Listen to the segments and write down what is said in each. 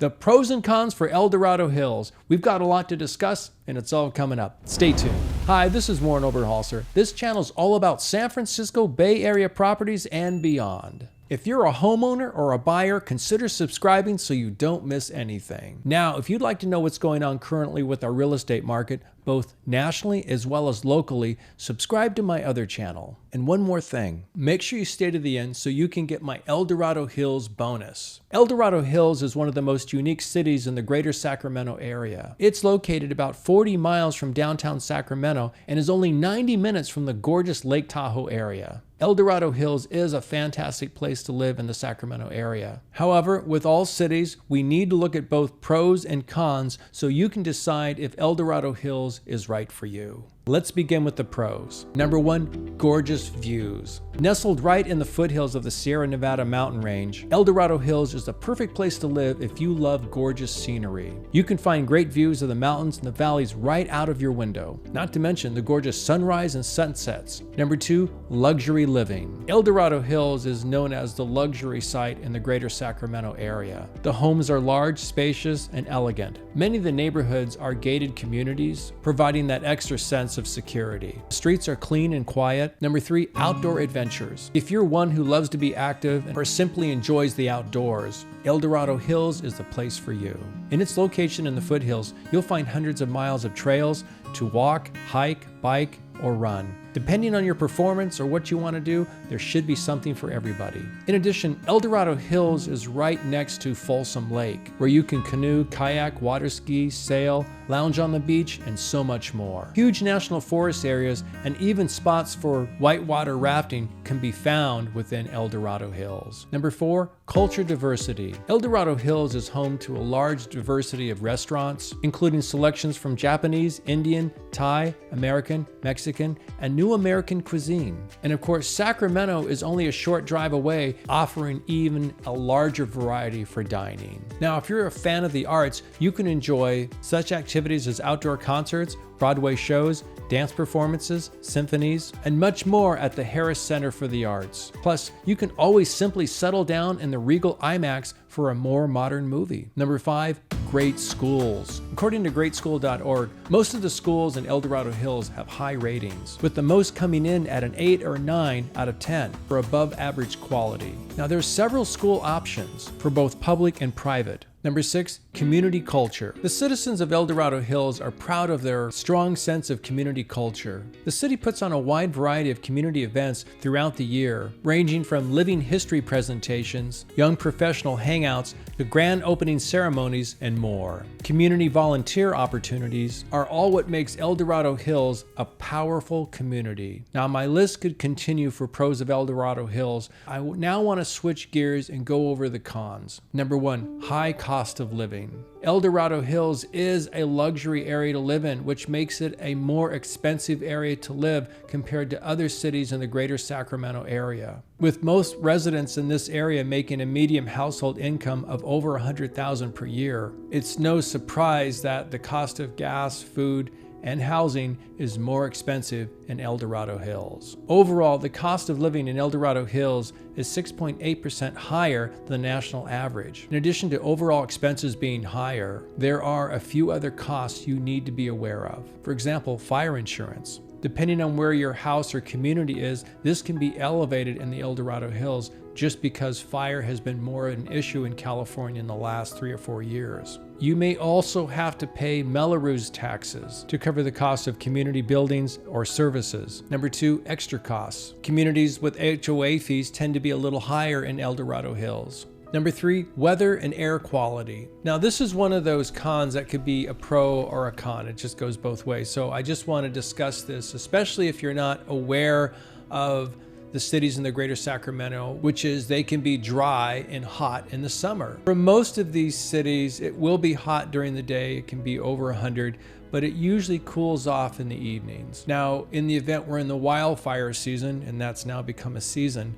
The pros and cons for El Dorado Hills. We've got a lot to discuss, and it's all coming up. Stay tuned. Hi, this is Warren Oberholser. This channel is all about San Francisco Bay Area properties and beyond. If you're a homeowner or a buyer, consider subscribing so you don't miss anything. Now, if you'd like to know what's going on currently with our real estate market, both nationally as well as locally, subscribe to my other channel. And one more thing, make sure you stay to the end so you can get my El Dorado Hills bonus. El Dorado Hills is one of the most unique cities in the greater Sacramento area. It's located about 40 miles from downtown Sacramento and is only 90 minutes from the gorgeous Lake Tahoe area. El Dorado Hills is a fantastic place to live in the Sacramento area. However, with all cities, we need to look at both pros and cons so you can decide if El Dorado Hills is right for you. Let's begin with the pros. Number one, gorgeous views. Nestled right in the foothills of the Sierra Nevada mountain range, El Dorado Hills is the perfect place to live if you love gorgeous scenery. You can find great views of the mountains and the valleys right out of your window, not to mention the gorgeous sunrise and sunsets. Number two, luxury living. El Dorado Hills is known as the luxury site in the greater Sacramento area. The homes are large, spacious, and elegant. Many of the neighborhoods are gated communities, providing that extra sense of security. The streets are clean and quiet. Number three, outdoor adventures. If you're one who loves to be active or simply enjoys the outdoors, El Dorado Hills is the place for you. In its location in the foothills, you'll find hundreds of miles of trails to walk, hike, bike, or run. Depending on your performance or what you want to do, there should be something for everybody. In addition, El Dorado Hills is right next to Folsom Lake, where you can canoe, kayak, water ski, sail, lounge on the beach, and so much more. Huge national forest areas and even spots for whitewater rafting can be found within El Dorado Hills. Number four, culture diversity. El Dorado Hills is home to a large diversity of restaurants, including selections from Japanese, Indian, Thai, American, Mexican, and new American cuisine. And of course, Sacramento is only a short drive away, offering even a larger variety for dining. Now, if you're a fan of the arts, you can enjoy such activities as outdoor concerts, Broadway shows, dance performances, symphonies, and much more at the Harris Center for the Arts. Plus, you can always simply settle down in the Regal IMAX for a more modern movie. Number five, great schools. According to greatschool.org, most of the schools in El Dorado Hills have high ratings, with the most coming in at an 8 or 9 out of 10 for above average quality. Now, there's several school options for both public and private. Number six, community culture. The citizens of El Dorado Hills are proud of their strong sense of community culture. The city puts on a wide variety of community events throughout the year, ranging from living history presentations, young professional hangouts, to grand opening ceremonies, and more. Community volunteer opportunities are all what makes El Dorado Hills a powerful community. Now, my list could continue for pros of El Dorado Hills. I now want to switch gears and go over the cons. Number one, high cost of living. El Dorado Hills is a luxury area to live in, which makes it a more expensive area to live compared to other cities in the greater Sacramento area. With most residents in this area making a median household income of over $100,000 per year, it's no surprise that the cost of gas, food, and housing is more expensive in El Dorado Hills. Overall, the cost of living in El Dorado Hills is 6.8% higher than the national average. In addition to overall expenses being higher, there are a few other costs you need to be aware of. For example, fire insurance. Depending on where your house or community is, this can be elevated in the El Dorado Hills just because fire has been more an issue in California in the last 3 or 4 years. You may also have to pay Melrose taxes to cover the cost of community buildings or services. Number two, extra costs. Communities with HOA fees tend to be a little higher in El Dorado Hills. Number three, weather and air quality. Now, this is one of those cons that could be a pro or a con. It just goes both ways. So I just want to discuss this, especially if you're not aware of the cities in the greater Sacramento, which is they can be dry and hot in the summer. For most of these cities, it will be hot during the day. It can be over 100, but it usually cools off in the evenings. Now, in the event we're in the wildfire season, and that's now become a season,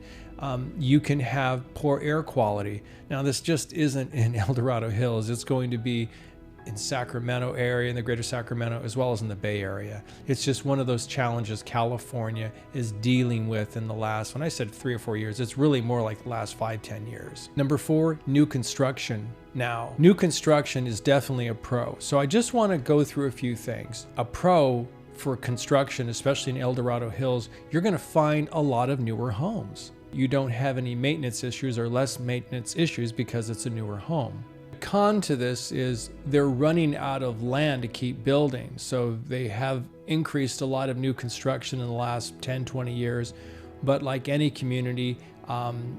you can have poor air quality. Now, this just isn't in El Dorado Hills. It's going to be in Sacramento area, in the greater Sacramento, as well as in the Bay Area. It's just one of those challenges California is dealing with in the last, when I said 3 or 4 years, it's really more like the last 5-10 years. Number 4, new construction. Now, new construction is definitely a pro. So I just want to go through a few things. A pro for construction, especially in El Dorado Hills, you're going to find a lot of newer homes. You don't have any maintenance issues or less maintenance issues because it's a newer home. Con to this is they're running out of land to keep building. So they have increased a lot of new construction in the last 10-20 years. But like any community,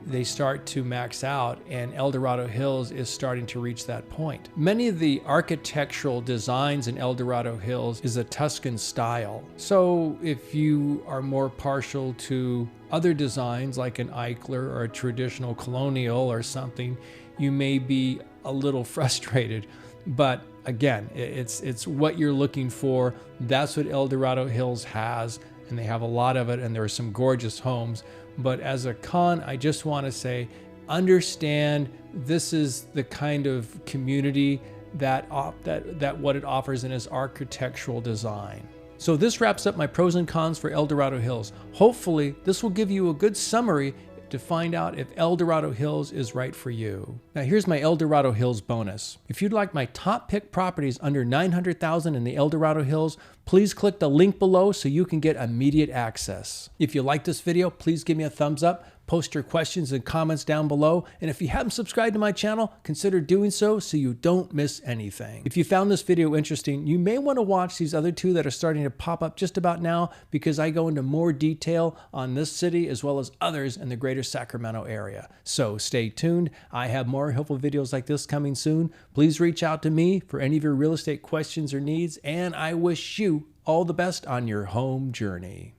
they start to max out, and El Dorado Hills is starting to reach that point. Many of the architectural designs in El Dorado Hills is a Tuscan style. So if you are more partial to other designs like an Eichler or a traditional colonial or something, you may be a little frustrated. But again, it's what you're looking for. That's what El Dorado Hills has, and they have a lot of it, and there are some gorgeous homes. But as a con, I just want to say, understand this is the kind of community that what it offers in its architectural design. So this wraps up my pros and cons for El Dorado Hills. Hopefully, this will give you a good summary to find out if El Dorado Hills is right for you. Now here's my El Dorado Hills bonus. If you'd like my top pick properties under $900,000 in the El Dorado Hills, please click the link below so you can get immediate access. If you like this video, please give me a thumbs up. Post your questions and comments down below. And if you haven't subscribed to my channel, consider doing so you don't miss anything. If you found this video interesting, you may want to watch these other 2 that are starting to pop up just about now, because I go into more detail on this city as well as others in the greater Sacramento area. So stay tuned. I have more helpful videos like this coming soon. Please reach out to me for any of your real estate questions or needs, and I wish you all the best on your home journey.